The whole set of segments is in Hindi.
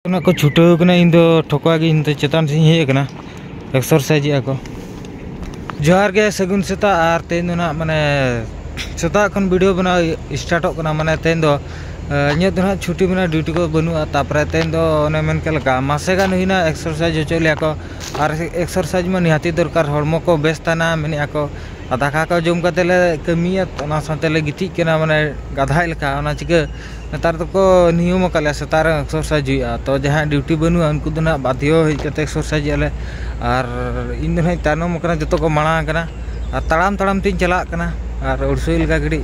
को छुटाव कना इन दो ठोका गे इन चेतान से हे कना एक्सरसाइज को जोहार गे सगुन सेता आर तेन दो ना माने सेता खन वीडियो बना स्टार्टो कना माने तेन दो इᱧ दो ना छुट्टी बना ड्यूटी को बनुआ तापरे तेन दो ने मेन के लगा मासे गान हुइना एक्सरसाइज होचो लिया को आर एक्सरसाइज में निहाती दरकार हड़मो को बेस्ताना मेनिया को दाका को जम कते ले कमिया ओना साथे ले गिति केना माने गाधा लेका ओना चिके नेतार तो को नियम काले सेतार एक्सरसाइज हुआ तो जहां ड्यूटी बनुआ उनको दो ना बाध्य हई कते एक्सरसाइज आले आर इन दो तानम कना जतो को माणा कना आर ताड़ाम ताड़ाम तीन चला कना आर उड़सुई लगा गड़ी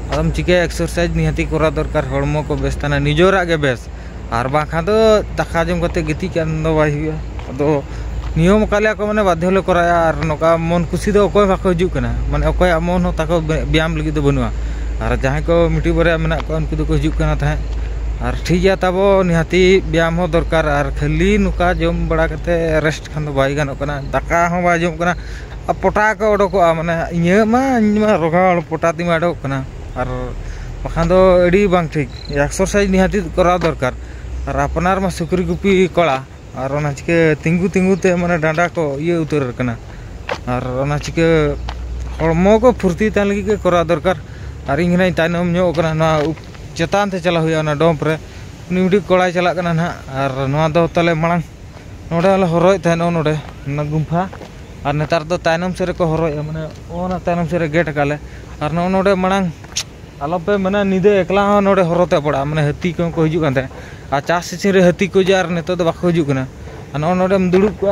आदम चिके एक्सरसाइज निहाती करा दरकार हड़मो को बेस्ताना निजोरा गे बेस आर बाखा दो दाका जम कते गिति कान दो बाय हुआ अदो नियम काले को माने बाध्य ले कराया आर नोका मन खुशी दो अकोय बाको हिजु कना माने अकोय मन हो ताको व्यायाम लगी दो बनुआ आर जहां को मिटी बरे मेना को उनको को हिजु कना था आर ठीक गया तबो निहाती व्यायाम हो दरकार आर खाली नुका जम बड़ा कते रेस्ट खान दो बाय गानो कना दाका हो बाय जम कना पोटा को ओडको माने इᱧ मा रोगाल पोटा ती माडो कना आर बखान दो एडी बांग ठीक एक्सरसाइज निहाती करा दरकार आर अपनार मा सुकरी गुपी कला आर ओना चिके तिंगु तिंगु ते माने डांडा को ये उतर कना आर ओना चिके हड़मो को फुर्ती तान लगी के करा दरकार are in Hina tanam no कना ना चेतान ते चला हुआ ना डोम रे निउडी कोड़ा चला कना ना आर नोआ दो तले मांग नोडे ले हरोय थानो नोडे ना गुंफा आर नेतार दो तानम से को हरोय माने ओना तानम से गेट काले आर नोडे मांग आलोपे माने निदे एकला नोडे हरोते पड़ा माने हती को हिजु कानते आ चास सिसिन रे हती को जार नेतो दो बाको हिजु कना आ नोडेम दुड़ुब को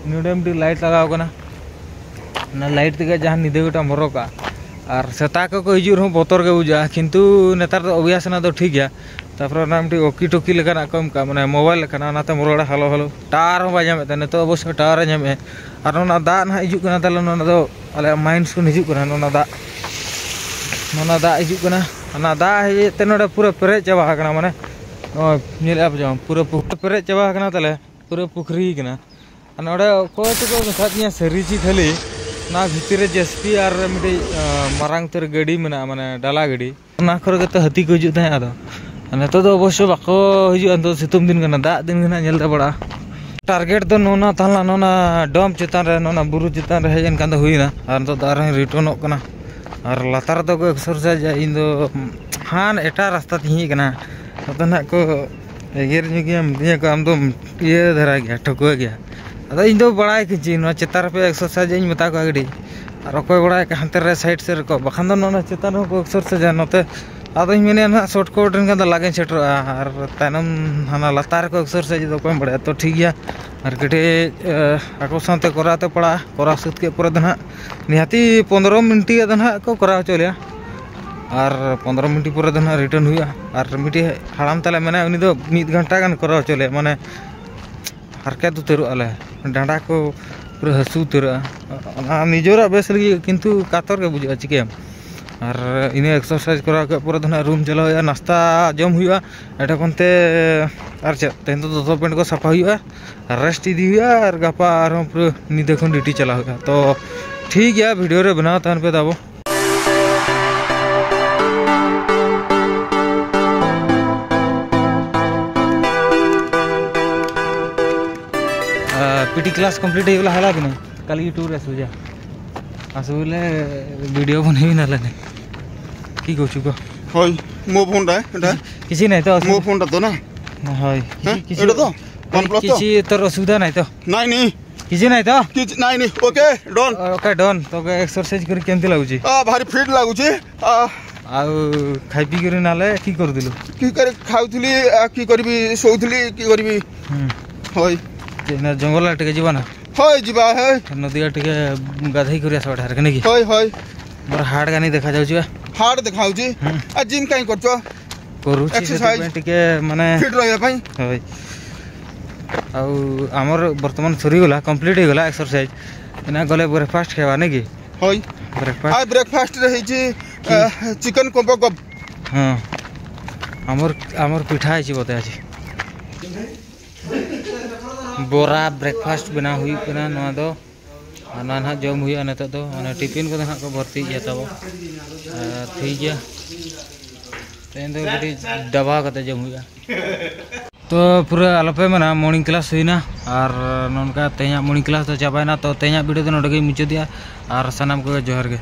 नोडेम डी लाइट लगाव कना ना लाइट तेगे जहां निदे गोटा मरोका आर सेता को हिजु रहो बोतर के बुझा किंतु नेतार दो अभ्यास ना दो ठीक गया तापर नाम टी ओकी टोकी लेकाना कम का माने मोबाइल लेकाना नाते मोरोड़ा हालो हालो टार हो बाजामे त नेतो अवश्य टार ᱧᱟᱢᱮ आर ना दा ना हिजु कना तले ना दो अले माइंड्स को हिजु कना ना दा हिजु कना ना दा हे ते नोडे पूरा पेरे चाबा कना माने नील आप जाओ पूरा पेरे चाबा कना तले पूरा पुखरी कना नोडे को तो मेथातिया सरीची खाली ना भितर जेसपी आर मिटे मारांग तर गाड़ी मेना माने डाला गाड़ी ना खरे के हती को हिजु थाय आदो नेतो दो अवश्य बाको हिजु अंदो सितुम दिन कना दा दिन कना नेलते बड़ा टारगेट दो नोना ताला नोना डोम चितान रे नोना बुरु चितान रे हेजन कांदो हुइना आर तो दार रिटर्न कना आर लातार दो एक्सरसाइज इन दो हान एटा रास्ता ती कना तो ना को एगर निगिया मिया को आम दो ये धरा गया ठको गया अदा इन दो बड़ा किची नो चितार पे एक्सरसाइज इन मता को गडी आर कोई बड़ा के हंते रे साइड से को बखान दो नोना चितान को एक्सरसाइज नोते आदो मेने ना शॉर्ट कोट रन का लागे सेटर आर तानम हाना लातार को एक्सरसाइज दो कोई बड़ा तो ठीक गया आर कटे आको साथे कराते पड़ा करा सुत के पूरा दना निहाती 15 मिनट के दना को करा चलिया आर 15 मिनट पूरा दना रिटर्न हुआ आर मिटी हाड़ाम तले माने उनी दो 1 घंटा गान करा चले माने हरके तो तेरु आले डांडा को पूरा हसू तेरा निजोरा बेस लगी किंतु कातर के बुझा चिके आर इने एक्सरसाइज करा के पूरा धना रूम चला हुआ नाश्ता जम हुआ एटा कोनते आर चे तेन तो 2 पेंट को सफा हुआ रेस्ट इदी हुआ आर गपा आर पूरा निदे खन ड्यूटी चला हुआ तो ठीक है वीडियो रे बनाओ तान पे दाबो पीटी क्लास कंप्लीट हेला हला कि कल यूट्यूब रे सुजा आसुले वीडियो बनेबी ना लेने की कहछु को होय मो फोन दा एटा किसी नहीं तो मो फोन दा तो ना होय किसी एटा तो वन प्लस तो किसी तर असुविधा नहीं तो नहीं किसी नहीं तो नहीं ओके डन तो एक्सरसाइज कर केमती लागुची भारी फिट लागुची आ खाइ पी कर नाले की कर दिलु की कर खाउथली की करबी सोउथली की करबी होय ना जंगल टिके जीवा ना होय जीवा है नदी टिके गाधई करिया सब ठार कने की होय होय मोर हार्ड गानी देखा जाउची हार्ड देखाउची आ जिम काई करछो करूची से टिके माने फिट रहया पई होय आउ हमर वर्तमान सरी गला कंप्लीट हो गला एक्सरसाइज ना गले ब्रेकफास्ट खेवा ने की होय ब्रेकफास्ट रही छी चिकन कोम्बो को हां हमर पिठा आछि बता आछि बोरा ब्रेकफास्ट बना हुई कना नवा दो ना ना जम हुई अने तो टिफिन को ना को भर्ती गया तब ठीक है तेन तो दबा कते जम हुई तो पूरा आलोपे मना मॉर्निंग क्लास हुईना और नोनका तेज मॉर्निंग क्लास तो चाबाना तो तेज वीडियो तो नोडे मुचादिया और सानाम को जोहार गे।